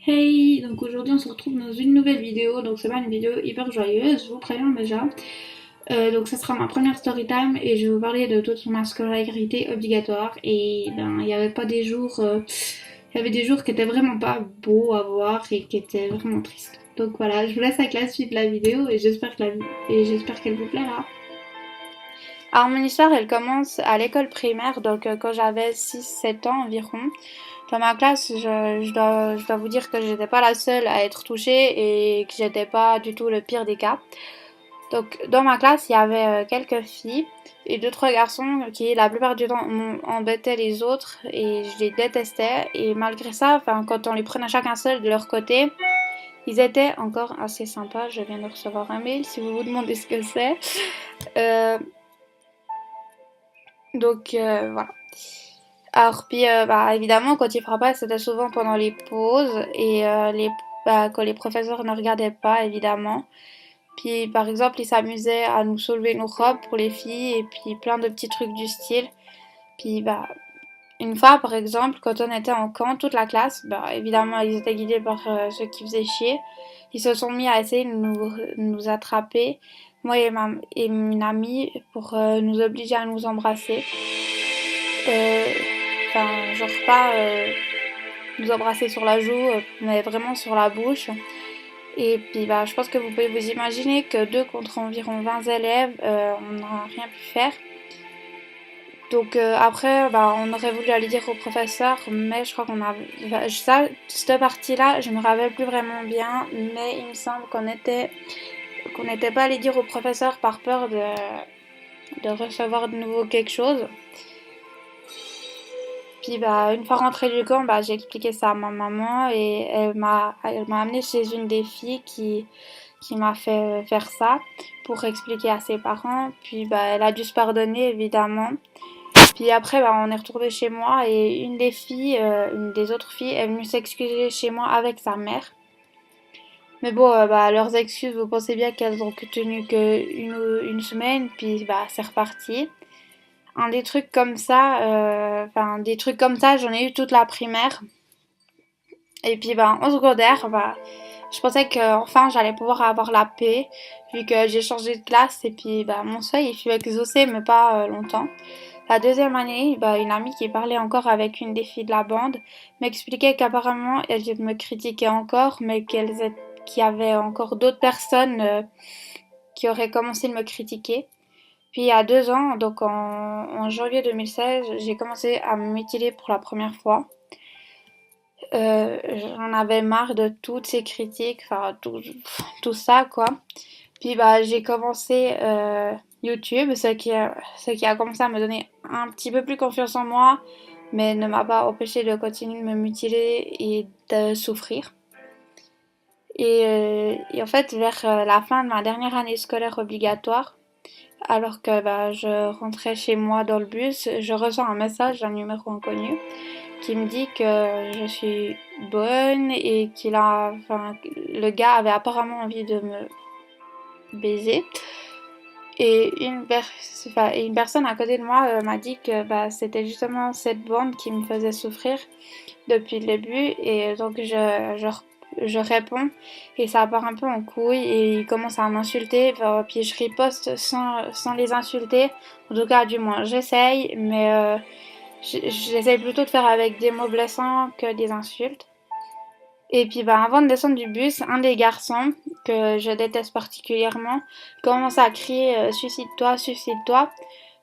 Hey, donc aujourd'hui on se retrouve dans une nouvelle vidéo, donc c'est pas une vidéo hyper joyeuse, je vous préviens déjà. Donc ça sera ma première story time et je vais vous parler de toute ma scolarité obligatoire. Et ben il y avait pas des jours, il y avait des jours qui étaient vraiment pas beaux à voir et qui étaient vraiment tristes. Donc voilà, je vous laisse avec la suite de la vidéo et j'espère qu'elle vous plaira. Alors mon histoire elle commence à l'école primaire, donc quand j'avais 6-7 ans environ. Dans ma classe, je dois vous dire que j'étais pas la seule à être touchée et que j'étais pas du tout le pire des cas. Donc dans ma classe, il y avait quelques filles et 2-3 garçons qui la plupart du temps embêtaient les autres et je les détestais. Et malgré ça, quand on les prenait chacun seul de leur côté, ils étaient encore assez sympas. Je viens de recevoir un mail si vous vous demandez ce que c'est. Voilà. Alors puis évidemment quand il frappaient c'était souvent pendant les pauses et quand les professeurs ne regardaient pas évidemment. Puis par exemple ils s'amusaient à nous soulever nos robes pour les filles et puis plein de petits trucs du style. Puis une fois par exemple quand on était en camp toute la classe, évidemment ils étaient guidés par ceux qui faisaient chier. Ils se sont mis à essayer de nous attraper, moi et une amie, pour nous obliger à nous embrasser. Genre pas nous embrasser sur la joue, mais vraiment sur la bouche. Et puis je pense que vous pouvez vous imaginer que 2 contre environ 20 élèves, on n'a rien pu faire. Donc après, on aurait voulu aller dire au professeur, mais je crois qu'on a... cette partie-là, je me rappelle plus vraiment bien, mais il me semble qu'on n'était pas allé dire au professeur par peur de recevoir de nouveau quelque chose. Puis une fois rentrée du camp, j'ai expliqué ça à ma maman et elle m'a amenée chez une des filles qui m'a fait faire ça pour expliquer à ses parents. Puis elle a dû se pardonner évidemment. Puis après on est retourné chez moi et une des autres filles est venue s'excuser chez moi avec sa mère. Mais bon, leurs excuses, vous pensez bien qu'elles ont tenu qu'une semaine, puis c'est reparti. Des trucs comme ça, j'en ai eu toute la primaire. Et puis en secondaire, je pensais que enfin j'allais pouvoir avoir la paix vu que j'ai changé de classe et puis mon seuil il fut exaucé mais pas longtemps. La deuxième année, une amie qui parlait encore avec une des filles de la bande m'expliquait qu'apparemment elle me critiquait encore mais qu'il y avait encore d'autres personnes qui auraient commencé de me critiquer. Puis il y a 2 ans, donc en janvier 2016, j'ai commencé à me mutiler pour la première fois. J'en avais marre de toutes ces critiques, tout ça quoi. Puis j'ai commencé YouTube, ce qui a commencé à me donner un petit peu plus confiance en moi, mais ne m'a pas empêché de continuer de me mutiler et de souffrir. Et en fait, vers la fin de ma dernière année scolaire obligatoire, alors que je rentrais chez moi dans le bus, je reçois un message d'un numéro inconnu qui me dit que je suis bonne et le gars avait apparemment envie de me baiser. Et une personne à côté de moi m'a dit que c'était justement cette bande qui me faisait souffrir depuis le début. Et donc je réponds et ça part un peu en couille et il commence à m'insulter. Puis je riposte sans les insulter. En tout cas, du moins, j'essaye, mais j'essaye plutôt de faire avec des mots blessants que des insultes. Et puis avant de descendre du bus, un des garçons, que je déteste particulièrement, commence à crier suicide-toi, suicide-toi.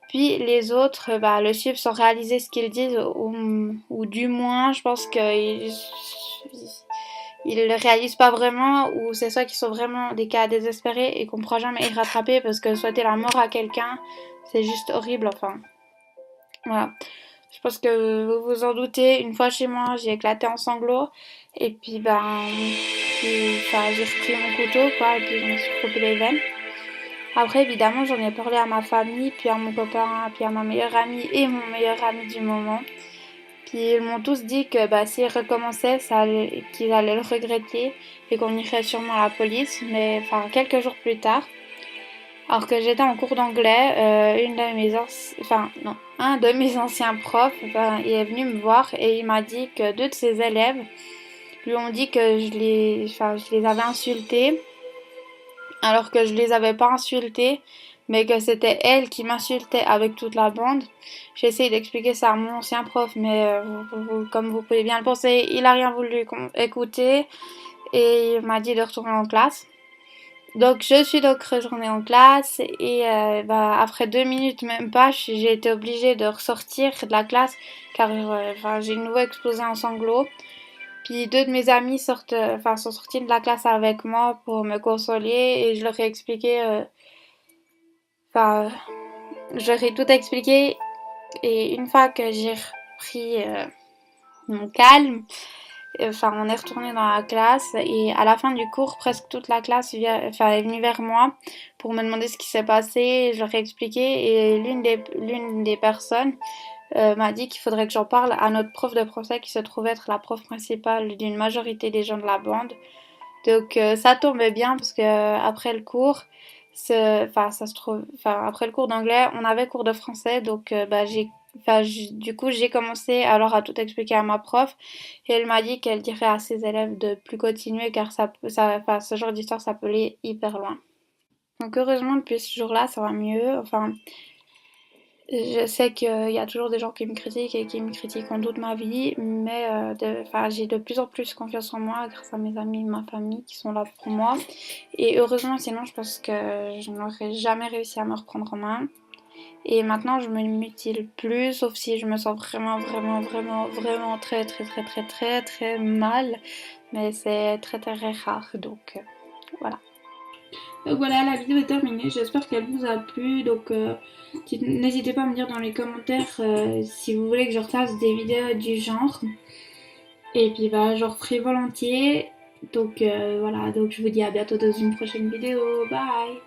Puis les autres le suivent sans réaliser ce qu'ils disent, ou du moins, je pense qu'ils le réalisent pas vraiment, ou c'est soit qu'ils sont vraiment des cas désespérés et qu'on ne pourra jamais y rattraper parce que souhaiter la mort à quelqu'un, c'est juste horrible, enfin. Voilà. Je pense que vous vous en doutez, une fois chez moi, j'ai éclaté en sanglots. Et puis, j'ai repris mon couteau, quoi, et puis je me suis coupé les veines. Après, évidemment, j'en ai parlé à ma famille, puis à mon copain, puis à ma meilleure amie et mon meilleur ami du moment. Puis ils m'ont tous dit que s'ils recommençaient, qu'ils allaient le regretter et qu'on irait sûrement à la police. Mais quelques jours plus tard, Alors que j'étais en cours d'anglais, un de mes anciens profs, il est venu me voir et il m'a dit que deux de ses élèves lui ont dit que je les avais insultés, alors que je les avais pas insultés, mais que c'était elle qui m'insultait avec toute la bande. J'ai essayé d'expliquer ça à mon ancien prof, mais comme vous pouvez bien le penser, il a rien voulu écouter et il m'a dit de retourner en classe. Donc je suis donc retournée en classe et après 2 minutes même pas, j'ai été obligée de ressortir de la classe car j'ai de nouveau explosé en sanglots. Puis deux de mes amis sont sortis de la classe avec moi pour me consoler et je leur ai expliqué, enfin, je leur ai tout expliqué et une fois que j'ai repris mon calme, on est retourné dans la classe et à la fin du cours, presque toute la classe est venue vers moi pour me demander ce qui s'est passé. Je leur ai expliqué et l'une des personnes m'a dit qu'il faudrait que j'en parle à notre prof de français qui se trouve être la prof principale d'une majorité des gens de la bande. Donc ça tombait bien parce que après le cours, après le cours d'anglais, on avait cours de français, donc du coup j'ai commencé alors à tout expliquer à ma prof et elle m'a dit qu'elle dirait à ses élèves de plus continuer car ce genre d'histoire ça peut aller hyper loin. Donc heureusement depuis ce jour-là ça va mieux. Enfin, je sais qu'il y a toujours des gens qui me critiquent et qui me critiquent en toute ma vie, mais j'ai de plus en plus confiance en moi grâce à mes amis et ma famille qui sont là pour moi. Et heureusement, sinon, je pense que je n'aurais jamais réussi à me reprendre en main. Et maintenant, je me mutile plus, sauf si je me sens vraiment, vraiment, vraiment, vraiment très, très, très, très, très, très mal. Mais c'est très, très rare, donc voilà. Donc voilà, la vidéo est terminée. J'espère qu'elle vous a plu. Donc n'hésitez pas à me dire dans les commentaires si vous voulez que je refasse des vidéos du genre. Et puis bah, je referai volontiers. Donc voilà, donc je vous dis à bientôt dans une prochaine vidéo. Bye!